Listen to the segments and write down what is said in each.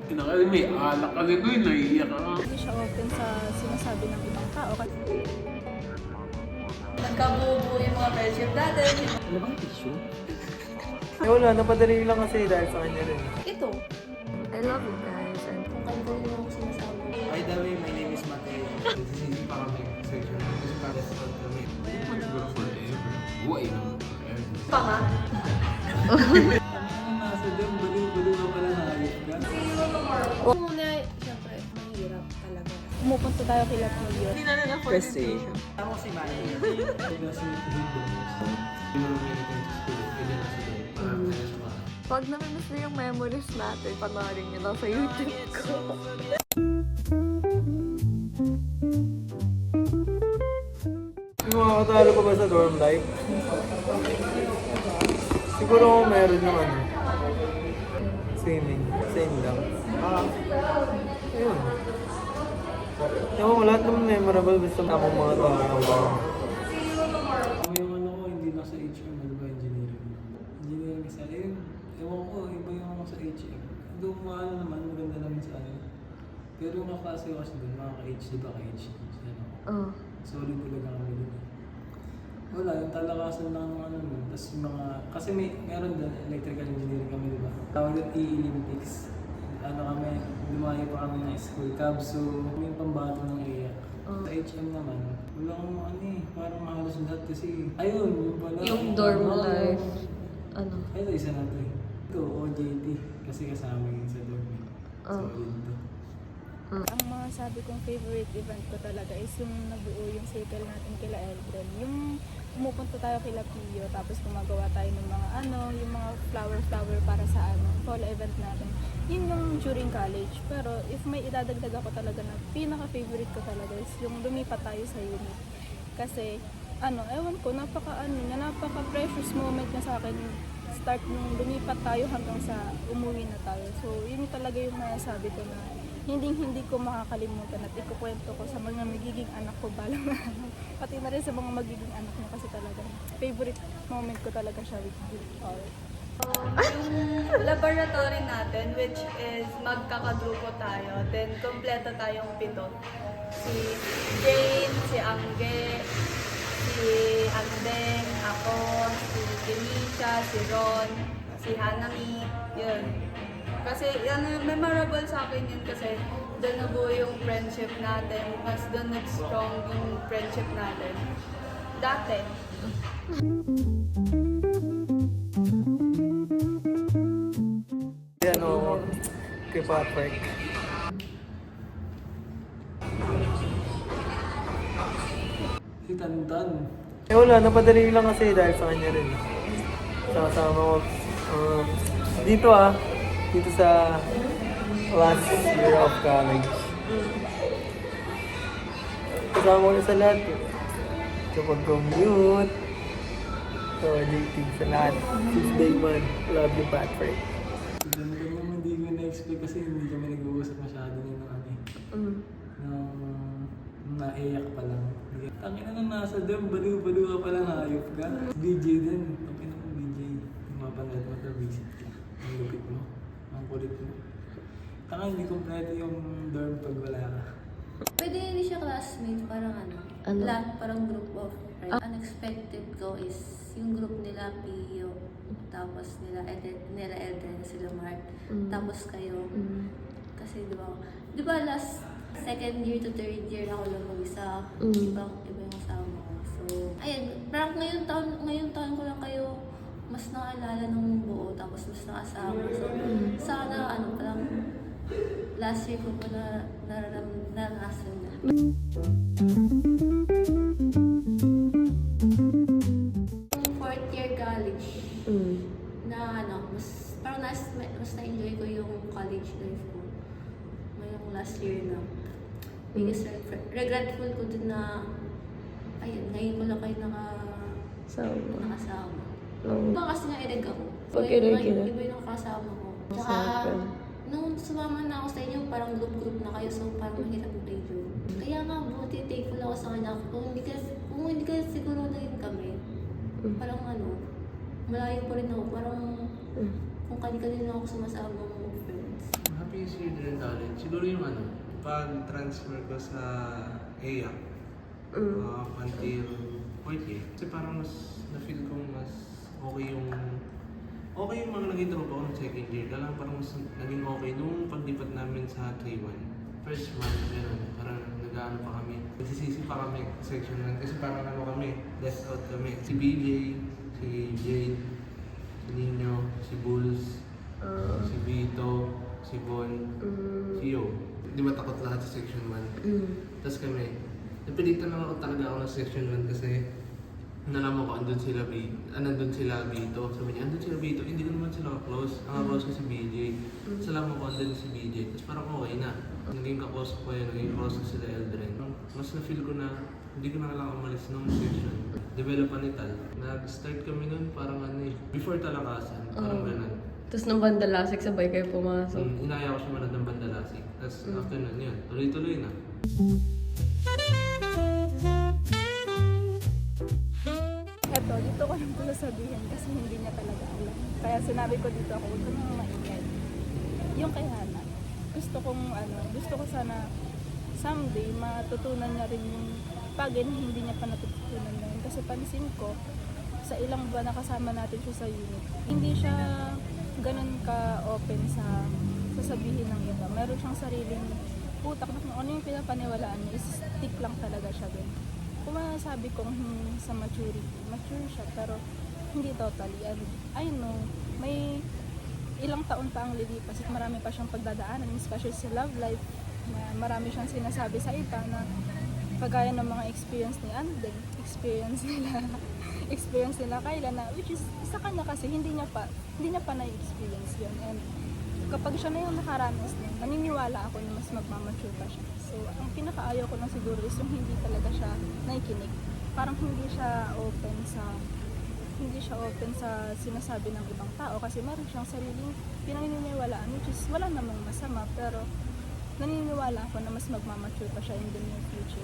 Kinakain may alak ka rin doon, naiiyak ka. Hindi siya open sa sinasabi ng ibang tao. Nagkabuo yung mga friendship natin. Ano bang tissue? Eh wala, napadali lang kasi dahil sa kanya rin. Ito, I love you guys. And kung kayo yung mga sinasabi. By the way, my name is Mateo. Hindi pa kami sexual. Kasi parang sa kami. Siguro forever. Buhay na. Pa nga. Ang nasa doon, baliw-baliw ka pala na ayos ka. Una, syempre, mahirap talaga. Pumupunta tayo kila Kuya. hindi na na-afford Kasi, tama si Manny. Hindi si Hindo. Pag namimiss na yung memories natin, panoorin nyo lang sa YouTube ko. Yung mga katalo ko ba sa dorm life? Siguro meron naman. Swimming. Same lang. Ayun. Ewan ko, lahat naman memorable basta akong mga tao ng dorm. Yung ano ko, hindi na sa HM, ano ba engineering? Engineering isa. Ayun, ewan ko, iba yung sa HM. Doon maano naman, maganda naman sa ano. Pero yung kaklase ko kasi doon, mga ka-H, di ba ka-H? Oh. Solid talaga kami doon. Wala, yung talakasan lang ng ano nun. Tapos yung mga, kasi meron doon, electrical engineering kami, di ba? Tawag doon E-Olympics. Ano kami, lumayo pa kami ng school cab, so yung pambato ng iyak. Sa HM naman, walang ano eh, parang halos lahat kasi, ayun, yung pala. Yung dorm life. Ano? Ito, isa na to eh. Ito, OJT, kasi kasama yun sa dorm eh. Solid to. Ang mga sabi kong favorite event ko talaga is yung nabuo yung circle natin kila Eldren. Yung pumupunta tayo kila Pio, tapos gumagawa tayo ng mga yung mga flower para sa fall event natin. Yun yung during college. Pero if may idadagdag ako talaga na pinaka-favorite ko talaga is yung lumipat tayo sa unit. Kasi, ewan ko, napaka-precious moment na sa akin start nung lumipat tayo hanggang sa umuwi na tayo. So, yun talaga yung masasabi ko na hindi ko makakalimutan at ikukwento ko sa mga magiging anak ko balang pati na rin sa mga magiging anak mo kasi talaga favorite moment ko talaga siya with all. Yung laboratory natin, which is magkakagrupo tayo, then kompleto tayong 7. Si Jane, si Angge, si Andeng, ako, si Denisha, si Ron, si Hanami, yun. Kasi memorable sa akin yun kasi doon nabuo yung friendship natin, mas doon nag-strong yung friendship natin. Dati. Ano, kay Patrick. Si Tantan. Eh wala, napadali lang kasi dahil sa kanya rin. Kasama ko. Dito sa last year of college. Kasama ko na sa lahat. Sa pag-commute. So, dating sa lahat. Since day one. Love you, Patrick. Hindi ko na-expect kasi hindi kami nag-uusap masyado ng ano eh. Nung naiyak pa lang. Tangina nang nasa dorm, baliw-baliw ka palang hayop ka. BJ din. Tangina mo BJ. Mapanood mo ito, visit ka. Ang lupit mo. Ang kulit mo. Tanga hindi kompleto yung dorm pag wala ka. Pwede hindi siya classmate, parang lahat parang group of friends. Unexpected ko is yung group nila Pio, tapos nila Eden, sila Mark, tapos kayo. Kasi di ba last second year to third year ako lang mag-isa, iba yung kasama ko. So, ayun, parang ngayon taon ko lang kayo mas naalala ng buo, tapos mas nakasama. So, sana parang last year ko pa naranasan na. Fourth year college na parang mas na-enjoy ko yung college life ko. Ngayong last year na. Because regretful ko din na ayun, ngayon ko lang kayo nakasama. Iba kasi nga ilig ako. So, iba yung nakasama ko. Tsaka, nung sumama na ako sa inyo, parang group na kayo, so parang mahirap mag-radio. Kaya nga, buti thankful ako sa kanya. Kung hindi ka siguro na rin kami, parang malayo pa rin ako. Parang Kung kanina ako sumasama mga friends. Happiest year during college, siguro yung pag-transfer ko sa EA up until fourth year. Kasi parang mas na-feel kong mas okay yung mga naging tropa ko ng second year. Kaya lang parang mas naging okay nung paglipat namin sa 3-1. First month, gano'n, parang nag-ano pa kami. Nagsisisi pa kami section 1 kasi parang kami, left out kami. Si BJ, si Jade, si Nino, si Bulls, si Vito, si Bon, si Yo. Di ba takot lahat sa section 1? Tapos kami, napilitan lang ako talaga ako ng section 1 kasi nalaman ko andun sila Vito. Sabi niya, andun sila Vito, hindi ko naman sila ka-close. Ang close ko si BJ. Tapos nalaman ko andun si BJ. Tapos parang okay na. Naging ka-close ko yun, naging close ko sila Eldren. Mas na-feel ko na hindi ko na kailangan umalis nung section. Develop ni Tal. Nag-start kami nun parang before talakasan. Parang ganun. Tapos nung Bandalasik, sabay kayo pumasok. Inaya ko siya manood ng Bandalasik. Tapos after nun, yun, tuloy-tuloy na. Eto, dito ko lang pala sabihin kasi hindi niya talaga alam. Kaya sinabi ko dito ako, huwag ka nang maingay. Yung kay Hana, gusto ko sana someday matutunan niya rin yung bagay na hindi niya pa natutunan ngayon. Kasi pansin ko, sa ilang buwan na kasama natin siya sa unit, hindi siya ganun ka-open sa sasabihin ng iba. Meron siyang sariling utak na kung ano yung pinapaniwalaan niya, stick lang talaga siya din. Kung masasabi kong sa maturity, mature siya pero hindi totally. And I know, may ilang taon pa ang lilipas at marami pa siyang pagdadaanan, especially sa love life. Marami siyang sinasabi sa iba na kagaya ng mga experience ni Anden, experience nila Kyla na which is sa kanya kasi hindi niya pa na-experience yun. And kapag siya na yung nakaranas nun, naniniwala ako na mas magmamature pa siya. So, ang pinakaayaw ko lang siguro is yung hindi talaga siya nakikinig. Parang hindi siya open sa sinasabi ng ibang tao kasi meron siyang sariling pinaniniwalaan which is wala namang masama pero naniniwala ako na mas magmamature pa siya in the near future.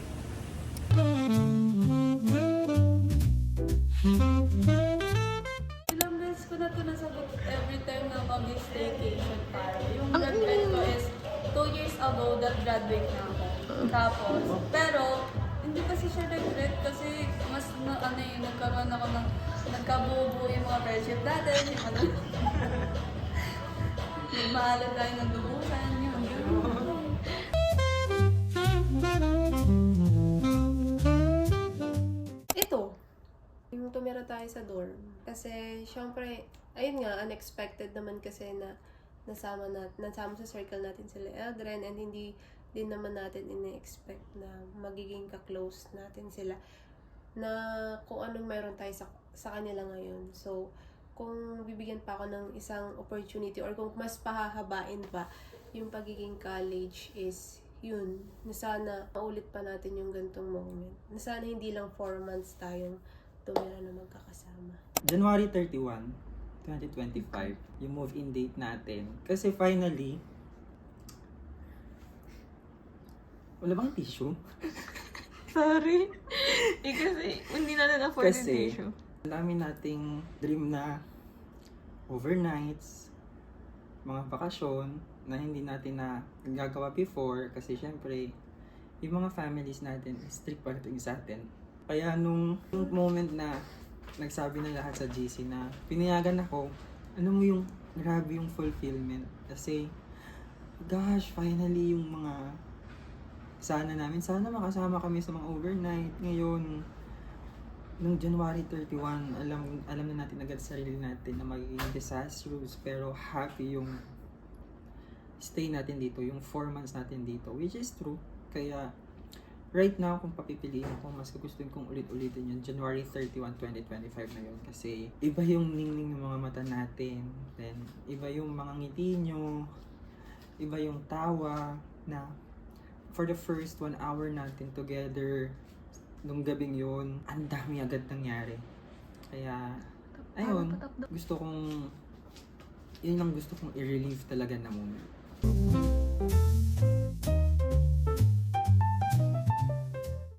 Ilang beses ko na ito nasagot every time na mag-staycation tayo. Yung regret ko is 2 years ago, graduate na ako. Tapos, pero, hindi kasi siya regret kasi mas nagkaroon ako ng nagkabuo yung mga friendship dati. Yung nagmahalan tayo ng dubusan. Yung Ito, yung tumira tayo sa dorm. Kasi, syempre, ayun nga, unexpected naman kasi na nasama sa circle natin sila Eldren and hindi din naman natin ina-expect na magiging ka-close natin sila na kung anong meron tayo sa kanila ngayon. So, kung bibigyan pa ako ng isang opportunity or kung mas pahahabain pa yung pagiging college is yun, na sana maulit pa natin yung gantong moment. Na sana hindi lang 4 months tayong tumira na magkakasama. January 31, 2025, yung move-in date natin. Kasi finally, wala bang tissue? Sorry. Kasi hindi na na-afford yung Kasi, tissue. ang dami nating dream na overnights, mga bakasyon, na hindi natin na gagawa before kasi syempre, yung mga families natin, strict pagdating sa atin. Kaya nung moment na nagsabi na lahat sa GC na pinayagan ako, ano mo yung grabe yung fulfillment. Kasi, gosh, finally yung mga sana makasama kami sa mga overnight. Ngayon, nung January 31, alam na natin agad sa sarili natin na magiging disastrous. Pero happy yung stay natin dito, yung 4 months natin dito, which is true. Kaya, right now, kung papipiliin ako, mas gusto kong ulit-ulitin yung January 31, 2025 na yun. Kasi, iba yung ningning ng mga mata natin. Then, iba yung mga ngiti nyo. Iba yung tawa na for the first 1 hour natin together, nung gabing yun, ang dami agad nangyari. Kaya, ayun, yun ang gusto kong i-relieve talaga na moment.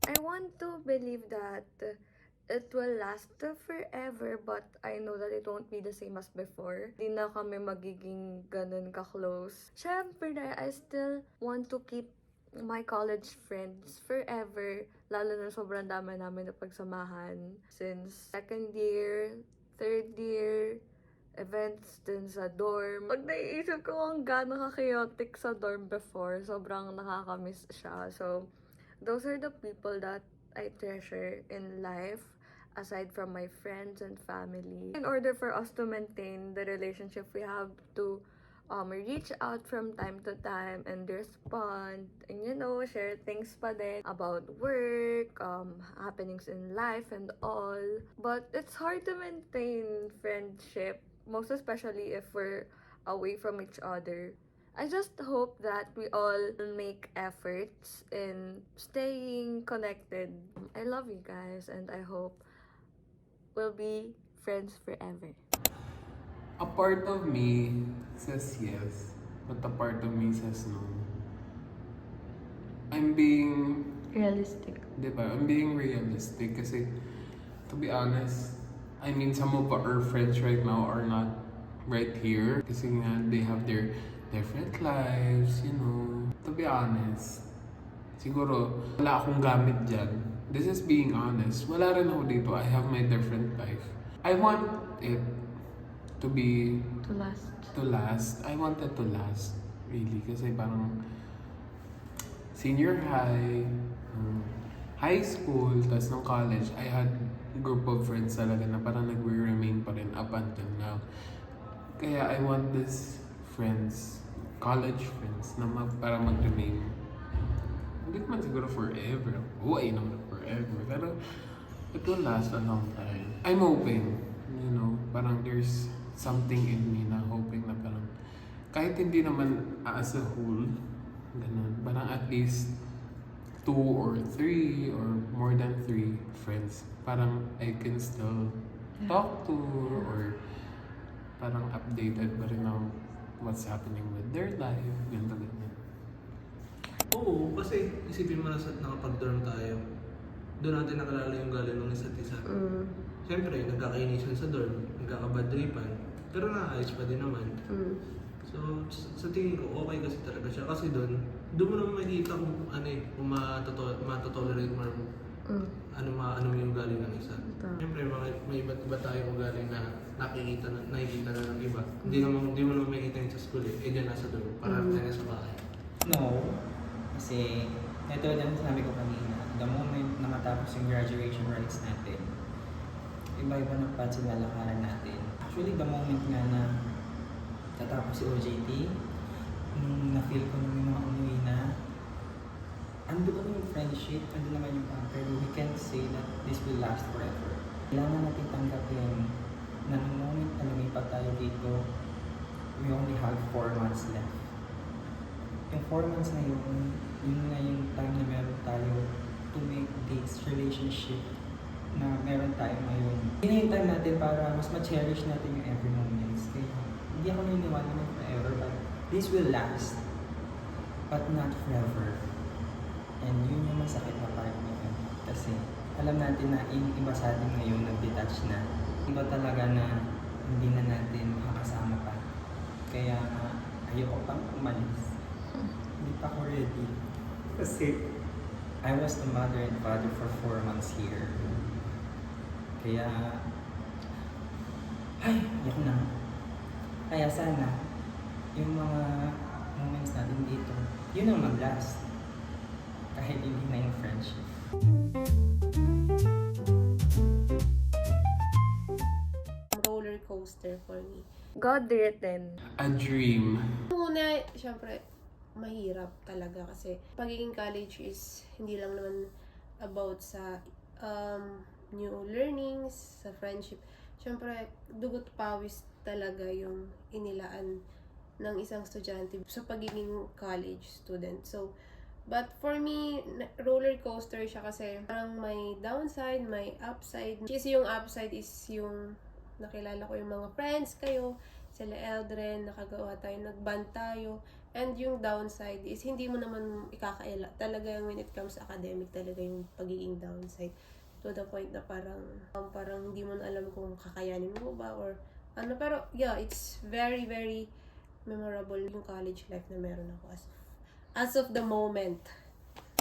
I want to believe that it will last forever, but I know that it won't be the same as before. Di na kami magiging ganun ka-close. Syempre, I still want to keep my college friends forever. Lalo na sobrang dami namin na pagsamahan. Since second year, third year, events din sa dorm. Pag naiisip ko kung gaano ka-chaotic sa dorm before, sobrang nakakamiss siya. So, those are the people that I treasure in life, aside from my friends and family. In order for us to maintain the relationship, we have to reach out from time to time and respond and share things pa din about work, happenings in life and all. But it's hard to maintain friendship, most especially if we're away from each other. I just hope that we all make efforts in staying connected. I love you guys and I hope we'll be friends forever. A part of me says yes, but a part of me says no. I'm being, Realistic. diba? I'm being realistic kasi, to be honest, I mean, some of our friends right now are not right here kasi nga, they have their different lives, you know. To be honest, siguro, wala akong gamit dyan. This is being honest. Wala rin ako dito. I have my different life. I want it to be To last. I want it to last, really. Kasi parang senior high, high school, tas nung college, I had a group of friends talaga na parang nag-remain pa rin up until now. Kaya I want these friends, college friends, na para mag-remain. Hindi man siguro forever. Buhay naman forever. Pero it will last a long time. I'm hoping, you know, parang there's something in me na hoping na parang kahit hindi naman as a whole, ganun, parang at least 2 or 3 or more than 3 friends, parang I can still talk to or parang updated pa rin ng what's happening with their life, ganito, ganyan. Oo, kasi isipin mo na nakapag-dorm tayo. Doon natin nakalala yung galing ng isa't isa. Siyempre, nagkakainisan sa dorm, nagkakabadripan, pero naayos pa din naman. So, sa tingin ko, okay kasi talaga siya. Kasi doon mo naman makikita kung kung matotolerate mo ano yung galing ng isa. Siyempre, may iba't iba tayong galing na nakikita na ng iba. Hindi mo naman makikita yun sa school eh. Diyan nasa dorm, para tayo sa bahay. No, kasi ito din sinabi ko kanina, the moment na matapos yung graduation rites natin, iba-iba ng path sa lalakaran natin. Actually, the moment nga na tatapos si OJT, nung na-feel ko nung yung mga umuwi na, ando naman yung friendship, ando naman yung pamper, we can't say that this will last forever. Kailangan natin tanggapin na nung moment na lumipat tayo dito, we only have 4 months left. Yung 4 months na yun na yung time na meron tayo to make this relationship na meron tayo ngayon. Yun na yung time natin para mas ma-cherish natin yung every moments. Kaya hindi ako naniniwala na forever, but this will last. But not forever. And yun yung masakit na part ngayon. Kasi alam natin na iba sa atin ngayon nag-detach na. Iba talaga na hindi na natin makakasama pa. Kaya ayoko pang umalis. Hindi pa ako ready. Kasi I was the mother and father for 4 months here. Kaya ayoko na. Kaya sana yung mga moments natin dito, yun ang mag-last. Kahit hindi na yung friendship. Roller coaster for me. God written. A dream. Una, syempre, mahirap talaga kasi pagiging college is hindi lang naman about sa new learnings, sa friendship. Syempre, dugot pawis talaga yung inilaan ng isang estudyante sa pagiging college student. So, but for me, roller coaster siya kasi parang may downside, may upside. Which is yung upside is yung nakilala ko yung mga friends kayo, sila Eldren, nakagawa tayo, nag-band tayo. And yung downside is hindi mo naman ikakaila. Talaga when it comes academic, talaga yung pagiging downside. to the point na parang hindi mo na alam kung kakayanin mo ba or ano. Pero yeah, it's very, very memorable yung college life na meron ako as of the moment.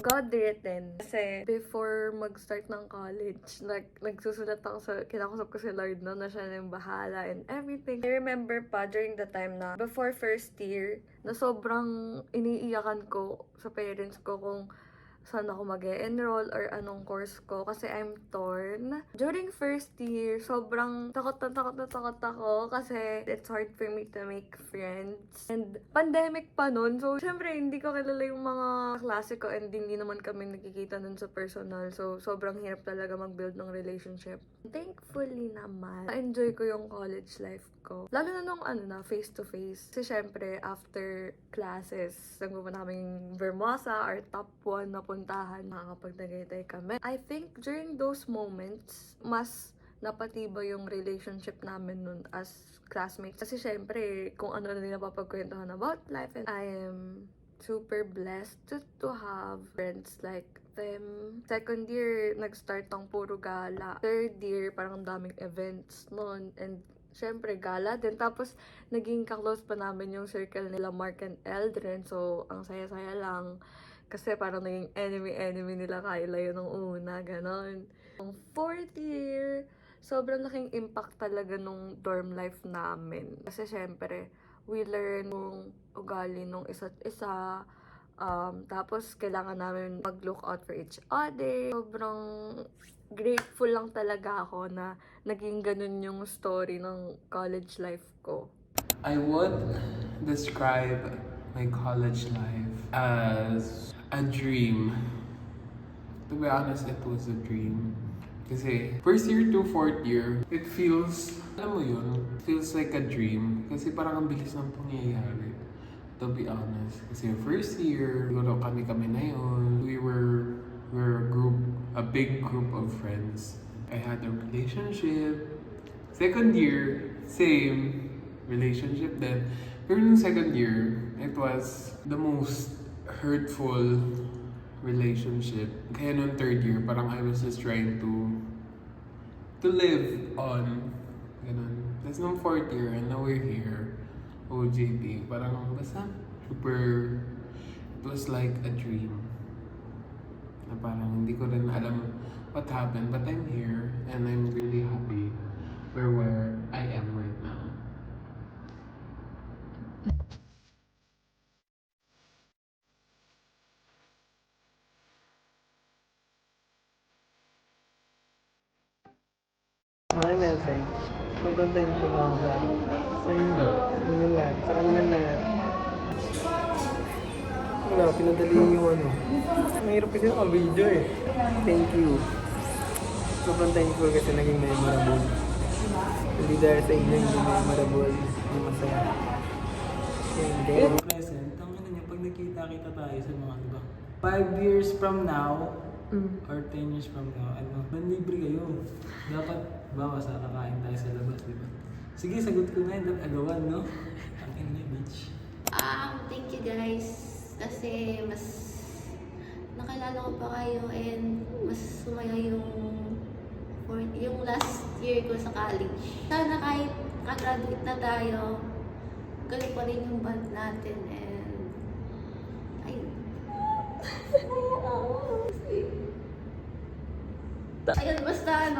God written. Kasi before mag-start ng college, nagsusulat ako kinakusap ko si Lord na siya na yung bahala and everything. I remember pa during the time na before first year, na sobrang iniiyakan ko sa parents ko kung saan ako mag-enroll or anong course ko kasi I'm torn. During first year, sobrang takot ako kasi it's hard for me to make friends. And pandemic pa nun, so syempre hindi ko kilala yung mga klase ko and hindi naman kami nakikita nun sa personal. So sobrang hirap talaga mag-build ng relationship. Thankfully naman, na-enjoy ko yung college life ko. Lalo na nung face-to-face. Kasi syempre, after classes, nagpupunta kaming Vermosa, our top 1 na puntahan, makakapag-Tagaytay kami. I think during those moments, mas napatiba yung relationship namin nun as classmates. Kasi syempre, kung ano na nila papagkwentuhan about life, and I am super blessed to have friends like them. Second year, nag-start ang puro gala. Third year, parang daming events noon. And syempre, gala din. Tapos, naging ka-close pa namin yung circle nila Mark and Eldren. So, ang saya-saya lang. Kasi parang naging enemy nila Kyla yun nung una, ganon. Ang fourth year, sobrang laking impact talaga nung dorm life namin. Kasi syempre, we learn yung ugali nung isa't isa. Tapos, kailangan namin mag-look out for each other. Sobrang grateful lang talaga ako na naging ganun yung story ng college life ko. I would describe my college life as a dream. To be honest, it was a dream. Kasi first year to fourth year, it feels, alam mo yun, feels like a dream. Kasi parang ang bilis ng pangyayari. To be honest. Kasi first year, siguro kami na yun. We were a big group of friends. I had a relationship. Second year, same relationship then. Pero nung second year, it was the most hurtful relationship. Kaya nung third year, parang I was just trying to live on. Ganun. Tapos nung fourth year, and now we're here. OJT, parang basta super, it was like a dream. Na parang hindi ko rin alam what happened, but I'm here and I'm really happy for where I am right now. Mga natin, maganda yung pumangga. Yun lang, parang wala, pinadali yung mahirap kasi video eh. Thank you. Sobrang thankful kasi naging memorable. Hindi dahil sa inyo hindi memorable, hindi masaya. Pero present, ang niya, pag nakita-kita tayo sa mga, diba? 5 years from now, or 10 years from now, manlibre kayo. Dapat, bawas kakain tayo sa labas, diba? Sige, sagot ko na yun, agawan, no? Ang niya, bitch. Thank you guys. Kasi mas nakilala ko pa kayo and mas sumaya yung last year ko sa college. Sana kahit kagraduate na tayo, galing pa rin yung band natin and ayun. Ayun, basta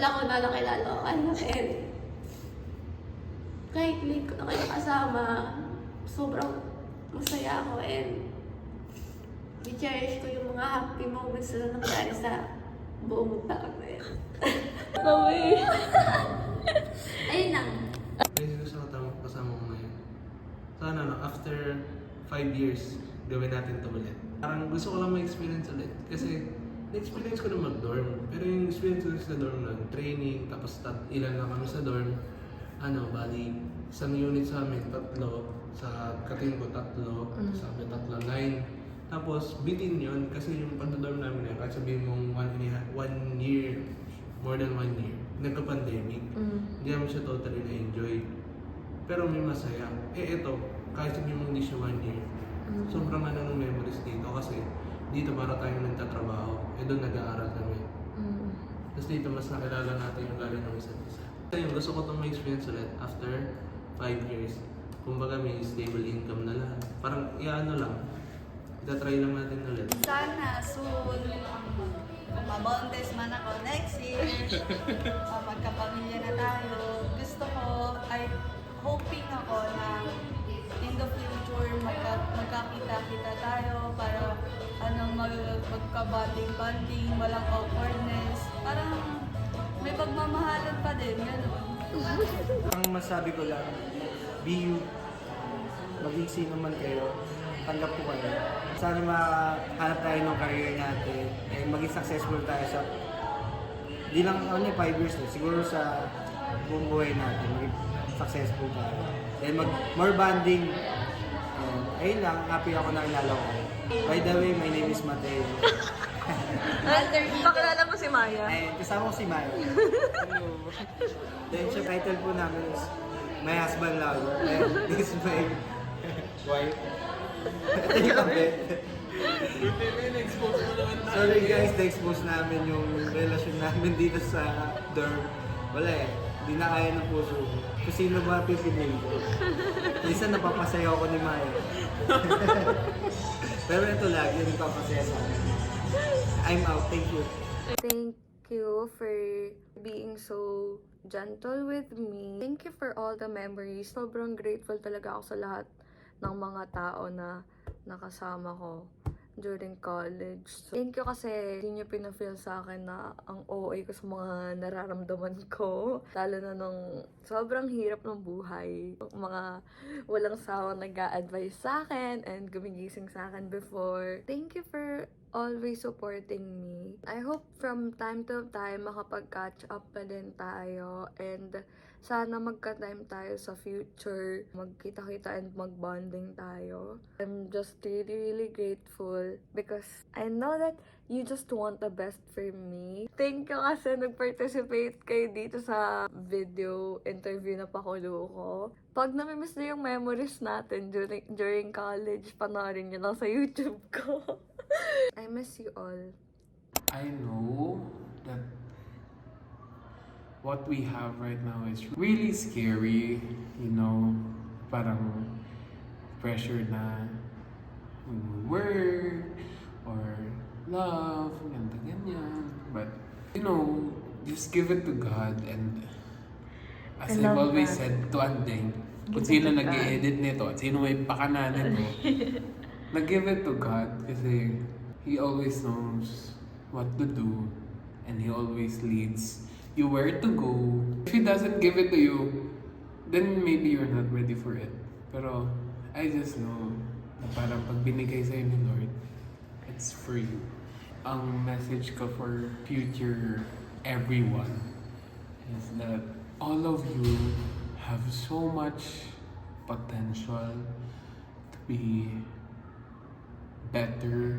wala ko na nakilala ko kayo and kahit late ko na kayo kasama, sobrang masaya ako and i-cherish ko yung mga happy moments na nangyari sa buong taon na yan. Ayun lang. May gusto ko kasama ko ngayon. Sana after 5 years, gawin natin ito ulit. Parang gusto ko lang ma-experience ulit. Kasi na-experience ko na mag-dorm. Pero yung experience ko sa dorm lang, training, tapos ilan lang kami sa dorm. Bali, isang unit sa amin, 3. Sa katingin ko, 3. Sa amin, 3, 9. Tapos, bitin yun. Kasi yung pag-dorm namin yan, kahit sabihin mong 1 year, more than 1 year, nagka-pandemic. Hindi naman siya totally na-enjoy. Pero may masaya. Ito, kahit sabihin mo hindi siya 1 year, sobrang ano ng memories dito kasi dito para tayong nagtatrabaho, doon nag-aaral kami. Tapos dito mas nakilala natin yung galing ng isa't isa. Yung gusto ko itong ma-experience ulit after 5 years. Kumbaga may stable income na lang. Parang iaano lang, itatry lang natin ulit. Sana soon, mabondes man ako next year, magkapamilya na tayo. Gusto ko, hoping ako na in the future magkakita-kita tayo para magka-bonding, walang awkwardness. Parang may pagmamahalan pa din, gano'n. Ang masabi ko lang, be you. Maging sino man kayo, tanggap ko kayo. Sana mahanap tayo ng career natin, maging successful tayo sa, di lang 5 years na, siguro sa buong buhay natin, maging successful tayo. Then more bonding. Ayun lang, happy ako na kilala ko. By the way, my name is Mateo. Pakilala mo si Maya. Ayun, kasama ko si Maya. Then siya title po namin is My Husband Love. And this is my wife. Ito yung kapit. Sorry guys, na-expose namin yung relasyon namin dito sa dorm. Wala eh, di na kaya ng puso ko. Kung sino ba pipiliin ko. Minsan napapasaya ako ni Maya. Pero ito lagi yung napapasaya sa akin. I'm out, thank you. Thank you for being so gentle with me. Thank you for all the memories. Sobrang grateful talaga ako sa lahat ng mga tao na nakasama ko during college. So, thank you kasi hindi nyo pinafeel sa akin na ang OA ko sa mga nararamdaman ko. Lalo na nung sobrang hirap ng buhay. Mga walang sawang nag-a-advise sa akin and gumigising sa akin before. Thank you for always supporting me. I hope from time to time makapag-catch up pa din tayo and sana magka-time tayo sa future, magkita-kita and mag-bonding tayo. I'm just really grateful because I know that you just want the best for me. Thank you kasi nag-participate kayo dito sa video interview na pakulo ko. Pag namimiss na yung memories natin during college, panoorin nyo lang sa YouTube ko. I miss you all. I know that what we have right now is really scary, you know, parang pressure na work or love, ganyan. But, you know, just give it to God and as I've always said to Andeng, kung sino nag-i-edit nito at sino may pakananan nito, nag-give it to God kasi He always knows what to do and He always leads you where to go. If He doesn't give it to you, then maybe you're not ready for it. Pero I just know na parang pag binigay sa'yo ni Lord, it's for you. Ang message ko for future everyone is that all of you have so much potential to be better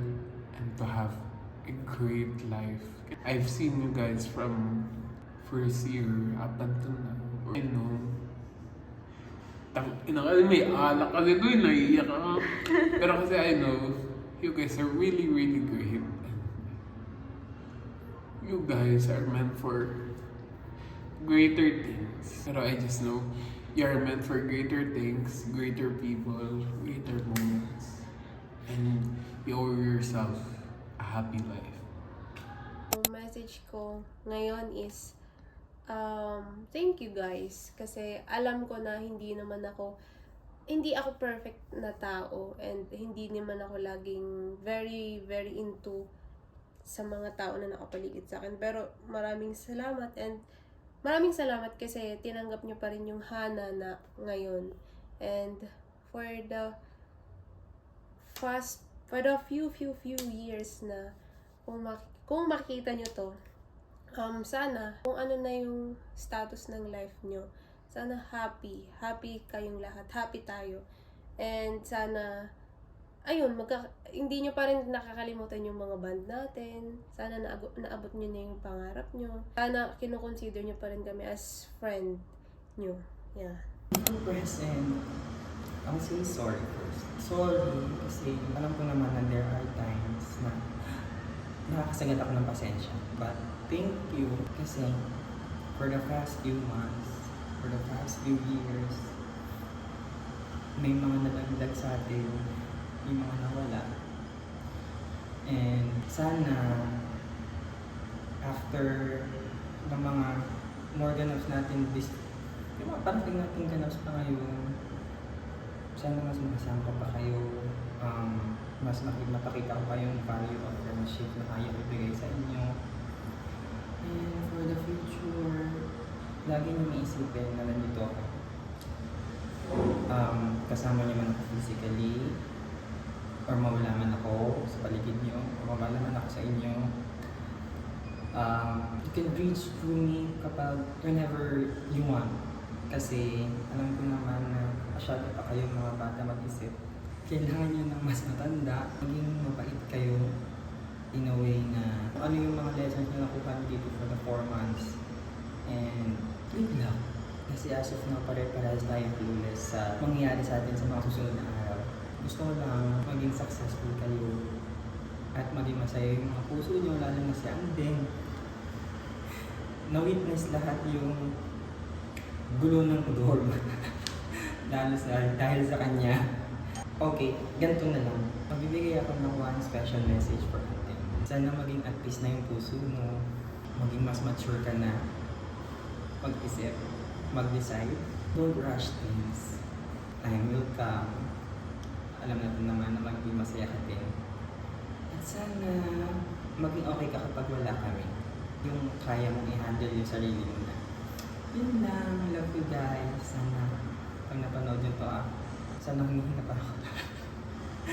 and to have a great life. I've seen you guys from first year up until now. I know. May alak kasi doon, naiiyak ako. Pero kasi I know, you guys are really great. And you guys are meant for greater things. Pero I just know, you are meant for greater things, greater people, greater moments. And you owe yourself a happy life. Ang message ko ngayon is thank you guys kasi alam ko na hindi ako perfect na tao and hindi naman ako laging very into sa mga tao na nakapaligid sa akin, pero maraming salamat kasi tinanggap niyo pa rin yung Hana na ngayon. And for the few years na kung makikita nyo to, sana kung ano na yung status ng life nyo, sana happy kayong lahat, happy tayo. And sana ayun, hindi nyo pa rin nakakalimutan yung mga band natin. Sana naabot nyo na yung pangarap nyo. Sana kinukonsider nyo pa rin kami as friend nyo. Yeah. Present. I'll say sorry first. Sorry kasi alam ko naman na there are times na nakakasagat ako ng pasensya. But thank you kasi for the past few months, for the past few years, may mga nadagdag sa atin, may mga nawala. And sana after ng mga more ganaps natin yung mga parating natin ganaps pa ngayon, sana mas makasama ko pa kayo, mas mapakita ko pa yung value of friendship na kaya ibigay sa inyo. And for the future, lagi niyo iisipin na nandito ako. Kasama niyo man ako physically, or mawala man ako sa paligid niyo, or mawala man ako sa inyo. You can reach through me whenever you want. Kasi alam ko naman na masyado pa kayong mga bata mag-isip. Kailangan nyo ng mas matanda. Maging mabait kayo in a way na ano yung mga lessons na nakuha dito for the 4 months. And good luck. Kasi as of now, pare-parehas tayo clueless sa mangyayari sa atin sa mga susunod na araw. Gusto ko lang maging successful kayo at maging masaya yung mga puso nyo, lalo na si Andeng. Na-witness lahat yung gulo ng dorm. dahil sa kanya. Okay, ganito na lang. Magbibigay ako ng one special message for Andeng. Sana maging at peace na yung puso mo. Maging mas mature ka na. Mag-isip. Mag-decide. Don't rush things. Time will come. Alam natin naman na maging masaya ka din. At sana maging okay ka kapag wala kami. Yung kaya mong i-handle yung sarili mo na. Yun lang. Love you guys. Sana pag napanood nyo to sana humihinga pa ako.